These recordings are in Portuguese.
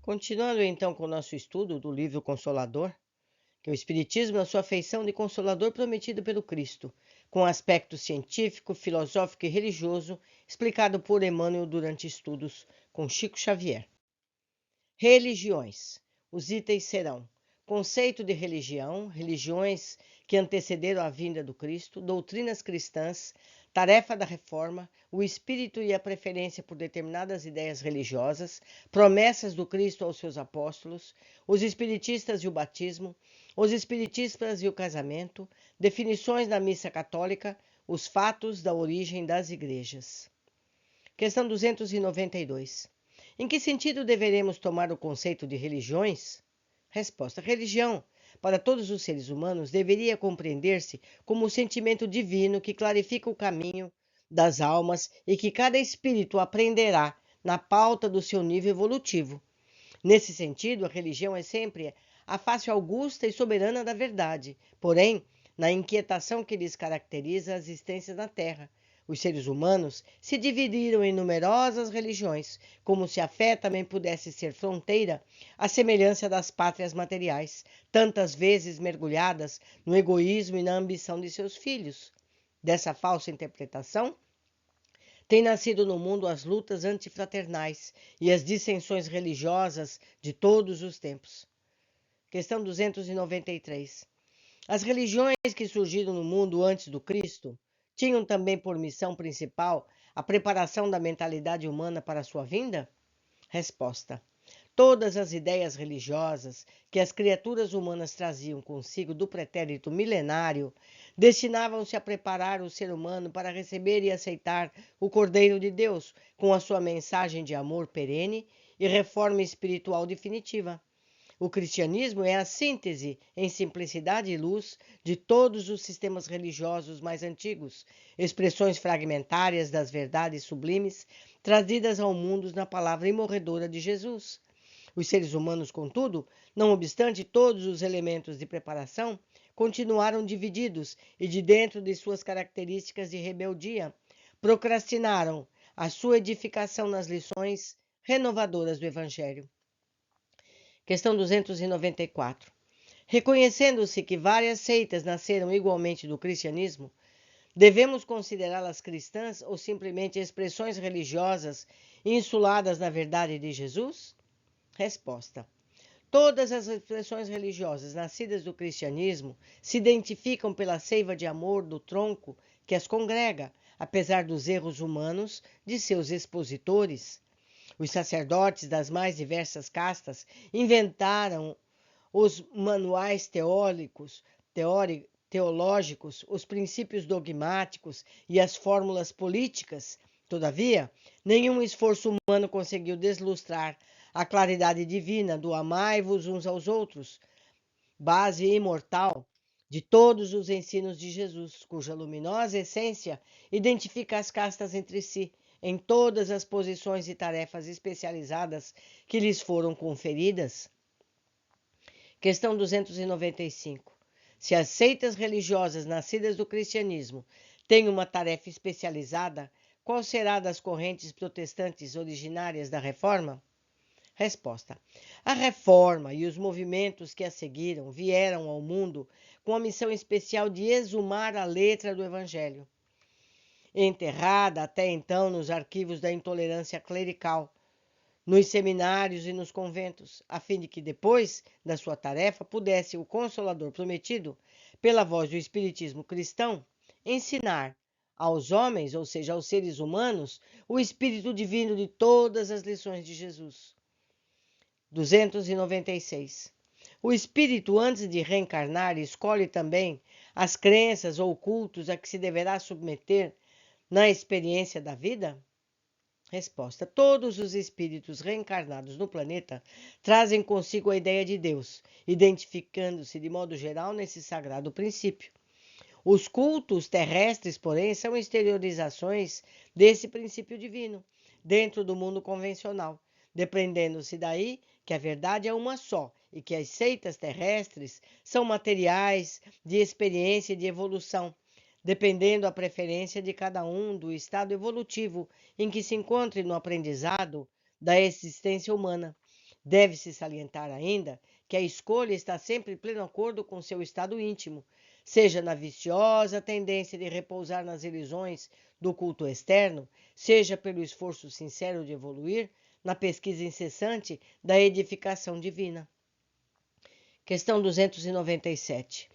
Continuando então com o nosso estudo do livro Consolador, que é o Espiritismo na sua feição de Consolador prometido pelo Cristo, com aspecto científico, filosófico e religioso, explicado por Emmanuel durante estudos com Chico Xavier. Religiões. Os itens serão: conceito de religião, religiões que antecederam a vinda do Cristo, doutrinas cristãs, tarefa da reforma, o espírito e a preferência por determinadas ideias religiosas, promessas do Cristo aos seus apóstolos, os espiritistas e o batismo, os espiritistas e o casamento, definições na missa católica, os fatos da origem das igrejas. Questão 292. Em que sentido deveremos tomar o conceito de religiões? Resposta: religião, para todos os seres humanos, deveria compreender-se como o sentimento divino que clarifica o caminho das almas e que cada espírito aprenderá na pauta do seu nível evolutivo. Nesse sentido, a religião é sempre a face augusta e soberana da verdade, porém, na inquietação que lhes caracteriza a existência na Terra. Os seres humanos se dividiram em numerosas religiões, como se a fé também pudesse ser fronteira, à semelhança das pátrias materiais, tantas vezes mergulhadas no egoísmo e na ambição de seus filhos. Dessa falsa interpretação, têm nascido no mundo as lutas antifraternais e as dissensões religiosas de todos os tempos. Questão 293. As religiões que surgiram no mundo antes do Cristo tinham também por missão principal a preparação da mentalidade humana para a sua vinda? Resposta: todas as ideias religiosas que as criaturas humanas traziam consigo do pretérito milenário destinavam-se a preparar o ser humano para receber e aceitar o Cordeiro de Deus com a sua mensagem de amor perene e reforma espiritual definitiva. O cristianismo é a síntese, em simplicidade e luz, de todos os sistemas religiosos mais antigos, expressões fragmentárias das verdades sublimes trazidas ao mundo na palavra imorredora de Jesus. Os seres humanos, contudo, não obstante todos os elementos de preparação, continuaram divididos e, de dentro de suas características de rebeldia, procrastinaram a sua edificação nas lições renovadoras do Evangelho. Questão 294. Reconhecendo-se que várias seitas nasceram igualmente do cristianismo, devemos considerá-las cristãs ou simplesmente expressões religiosas insuladas na verdade de Jesus? Resposta: todas as expressões religiosas nascidas do cristianismo se identificam pela seiva de amor do tronco que as congrega, apesar dos erros humanos de seus expositores. Os sacerdotes das mais diversas castas inventaram os manuais teológicos, os princípios dogmáticos e as fórmulas políticas. Todavia, nenhum esforço humano conseguiu deslustrar a claridade divina do amai-vos uns aos outros, base imortal de todos os ensinos de Jesus, cuja luminosa essência identifica as castas entre si, em todas as posições e tarefas especializadas que lhes foram conferidas. Questão 295. Se as seitas religiosas nascidas do cristianismo têm uma tarefa especializada, qual será das correntes protestantes originárias da Reforma? Resposta: a Reforma e os movimentos que a seguiram vieram ao mundo com a missão especial de exumar a letra do Evangelho, enterrada até então nos arquivos da intolerância clerical, nos seminários e nos conventos, a fim de que depois da sua tarefa pudesse o Consolador prometido, pela voz do Espiritismo cristão, ensinar aos homens, ou seja, aos seres humanos, o Espírito divino de todas as lições de Jesus. 296. O espírito, antes de reencarnar, escolhe também as crenças ou cultos a que se deverá submeter na experiência da vida? Resposta: todos os espíritos reencarnados no planeta trazem consigo a ideia de Deus, identificando-se de modo geral nesse sagrado princípio. Os cultos terrestres, porém, são exteriorizações desse princípio divino, dentro do mundo convencional, dependendo-se daí que a verdade é uma só e que as seitas terrestres são materiais de experiência e de evolução, dependendo a preferência de cada um do estado evolutivo em que se encontre no aprendizado da existência humana. Deve-se salientar ainda que a escolha está sempre em pleno acordo com seu estado íntimo, seja na viciosa tendência de repousar nas ilusões do culto externo, seja pelo esforço sincero de evoluir na pesquisa incessante da edificação divina. Questão 297.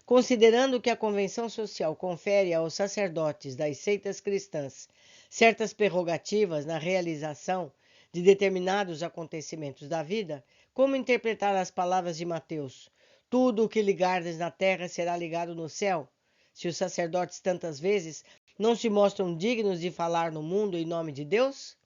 Considerando que a Convenção Social confere aos sacerdotes das seitas cristãs certas prerrogativas na realização de determinados acontecimentos da vida, como interpretar as palavras de Mateus: tudo o que ligardes na terra será ligado no céu, se os sacerdotes tantas vezes não se mostram dignos de falar no mundo em nome de Deus?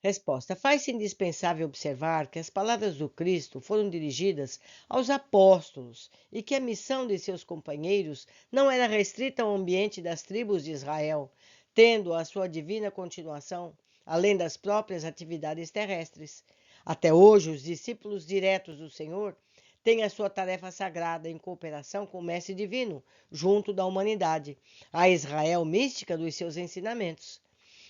Resposta: faz-se indispensável observar que as palavras do Cristo foram dirigidas aos apóstolos e que a missão de seus companheiros não era restrita ao ambiente das tribos de Israel, tendo a sua divina continuação além das próprias atividades terrestres. Até hoje, os discípulos diretos do Senhor têm a sua tarefa sagrada em cooperação com o Mestre Divino, junto da humanidade, a Israel mística dos seus ensinamentos.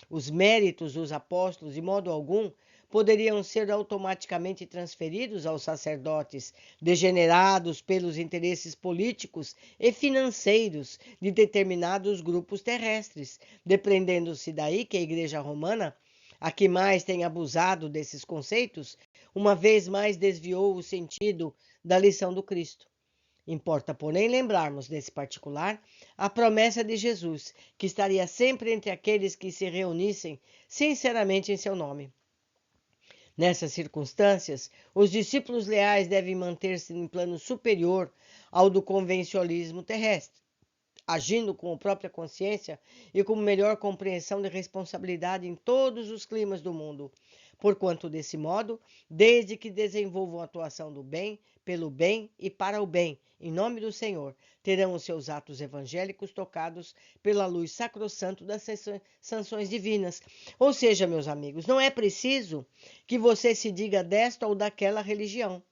Os méritos dos apóstolos, de modo algum, poderiam ser automaticamente transferidos aos sacerdotes, degenerados pelos interesses políticos e financeiros de determinados grupos terrestres, depreendendo-se daí que a Igreja Romana, a que mais tem abusado desses conceitos, uma vez mais desviou o sentido da lição do Cristo. Importa, porém, lembrarmos, nesse particular, a promessa de Jesus, que estaria sempre entre aqueles que se reunissem sinceramente em seu nome. Nessas circunstâncias, os discípulos leais devem manter-se em plano superior ao do convencionalismo terrestre, agindo com a própria consciência e com melhor compreensão de responsabilidade em todos os climas do mundo, porquanto, desse modo, desde que desenvolvam a atuação do bem, pelo bem e para o bem, em nome do Senhor, terão os seus atos evangélicos tocados pela luz sacrossanto das sanções divinas. Ou seja, meus amigos, não é preciso que você se diga desta ou daquela religião.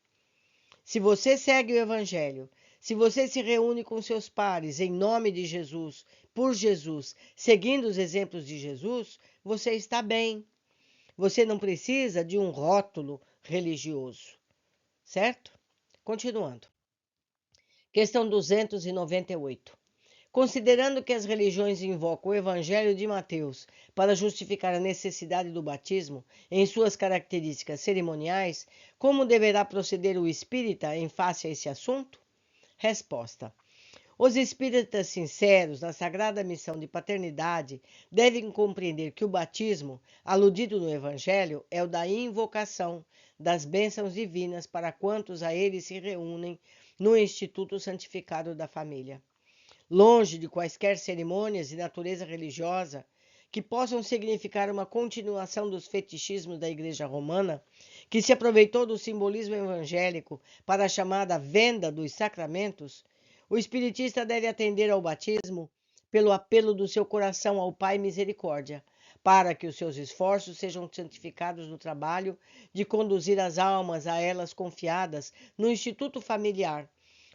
Se você segue o Evangelho, se você se reúne com seus pares em nome de Jesus, por Jesus, seguindo os exemplos de Jesus, você está bem. Você não precisa de um rótulo religioso, certo? Continuando. Questão 298. Considerando que as religiões invocam o Evangelho de Mateus para justificar a necessidade do batismo em suas características cerimoniais, como deverá proceder o espírita em face a esse assunto? Resposta: os espíritas sinceros na sagrada missão de paternidade devem compreender que o batismo, aludido no Evangelho, é o da invocação das bênçãos divinas para quantos a ele se reúnem no Instituto Santificado da Família. Longe de quaisquer cerimônias de natureza religiosa que possam significar uma continuação dos fetichismos da Igreja Romana, que se aproveitou do simbolismo evangélico para a chamada venda dos sacramentos, o espiritista deve atender ao batismo pelo apelo do seu coração ao Pai Misericórdia, para que os seus esforços sejam santificados no trabalho de conduzir as almas a elas confiadas no instituto familiar,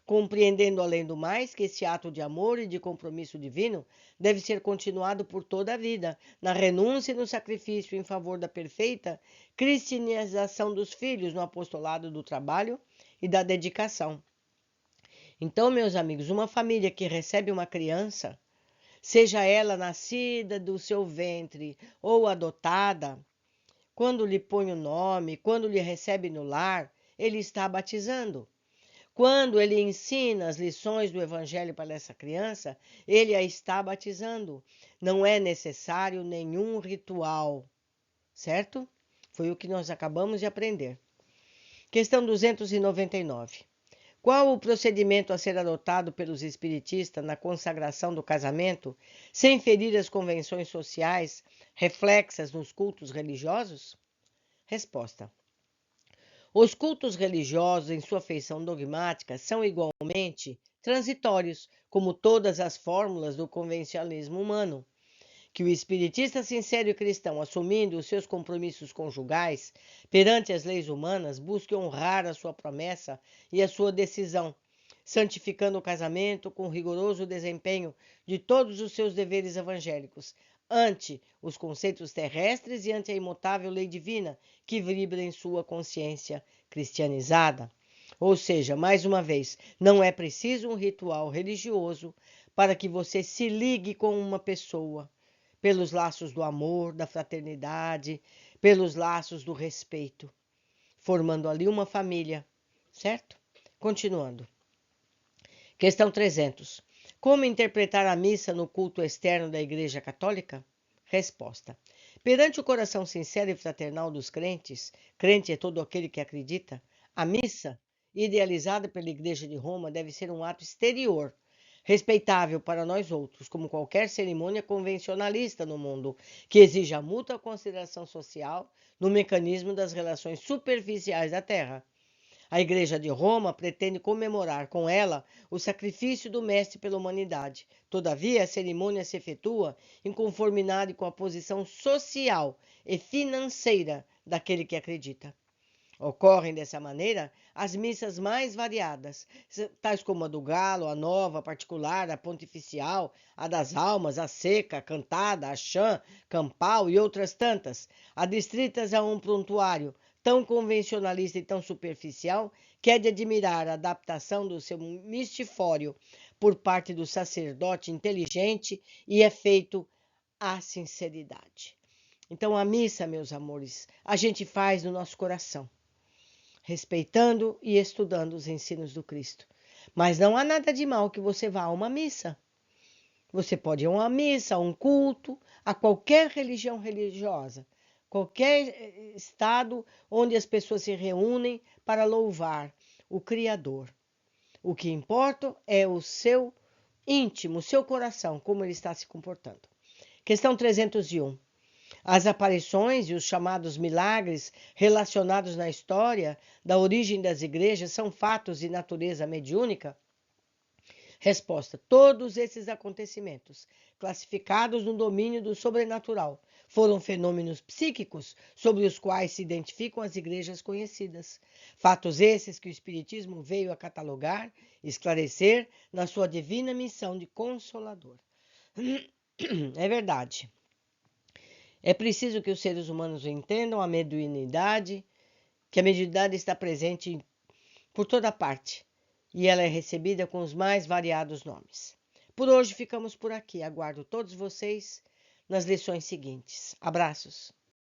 compreendendo além do mais que esse ato de amor e de compromisso divino deve ser continuado por toda a vida, na renúncia e no sacrifício em favor da perfeita cristianização dos filhos no apostolado do trabalho e da dedicação. Então, meus amigos, uma família que recebe uma criança, seja ela nascida do seu ventre ou adotada, quando lhe põe o nome, quando lhe recebe no lar, ele está batizando. Quando ele ensina as lições do Evangelho para essa criança, ele a está batizando. Não é necessário nenhum ritual, certo? Foi o que nós acabamos de aprender. Questão 299. Qual o procedimento a ser adotado pelos espiritistas na consagração do casamento, sem ferir as convenções sociais reflexas nos cultos religiosos? Resposta: os cultos religiosos, em sua feição dogmática, são igualmente transitórios, como todas as fórmulas do convencionalismo humano. Que o espiritista sincero e cristão, assumindo os seus compromissos conjugais perante as leis humanas, busque honrar a sua promessa e a sua decisão, santificando o casamento com rigoroso desempenho de todos os seus deveres evangélicos, ante os conceitos terrestres e ante a imutável lei divina que vibra em sua consciência cristianizada. Ou seja, mais uma vez, não é preciso um ritual religioso para que você se ligue com uma pessoa, pelos laços do amor, da fraternidade, pelos laços do respeito, formando ali uma família, certo? Continuando. Questão 300. Como interpretar a missa no culto externo da Igreja Católica? Resposta. Perante o coração sincero e fraternal dos crentes, crente é todo aquele que acredita, a missa, idealizada pela Igreja de Roma, deve ser um ato exterior, respeitável para nós outros, como qualquer cerimônia convencionalista no mundo, que exija mútua consideração social no mecanismo das relações superficiais da Terra. A Igreja de Roma pretende comemorar com ela o sacrifício do Mestre pela humanidade. Todavia, a cerimônia se efetua em conformidade com a posição social e financeira daquele que acredita. Ocorrem dessa maneira as missas mais variadas, tais como a do galo, a nova, a particular, a pontificial, a das almas, a seca, a cantada, a chã, campal e outras tantas, adstritas a um prontuário tão convencionalista e tão superficial que é de admirar a adaptação do seu mistifório por parte do sacerdote inteligente e é feito à sinceridade. Então, a missa, meus amores, a gente faz no nosso coração, respeitando e estudando os ensinos do Cristo. Mas não há nada de mal que você vá a uma missa. Você pode ir a uma missa, a um culto, a qualquer religião religiosa, qualquer estado onde as pessoas se reúnem para louvar o Criador. O que importa é o seu íntimo, o seu coração, como ele está se comportando. Questão 301. As aparições e os chamados milagres relacionados na história da origem das igrejas são fatos de natureza mediúnica? Resposta: todos esses acontecimentos, classificados no domínio do sobrenatural, foram fenômenos psíquicos sobre os quais se identificam as igrejas conhecidas. Fatos esses que o Espiritismo veio a catalogar, esclarecer na sua divina missão de consolador. É verdade. É preciso que os seres humanos entendam a mediunidade, que a mediunidade está presente por toda parte e ela é recebida com os mais variados nomes. Por hoje ficamos por aqui. Aguardo todos vocês nas lições seguintes. Abraços.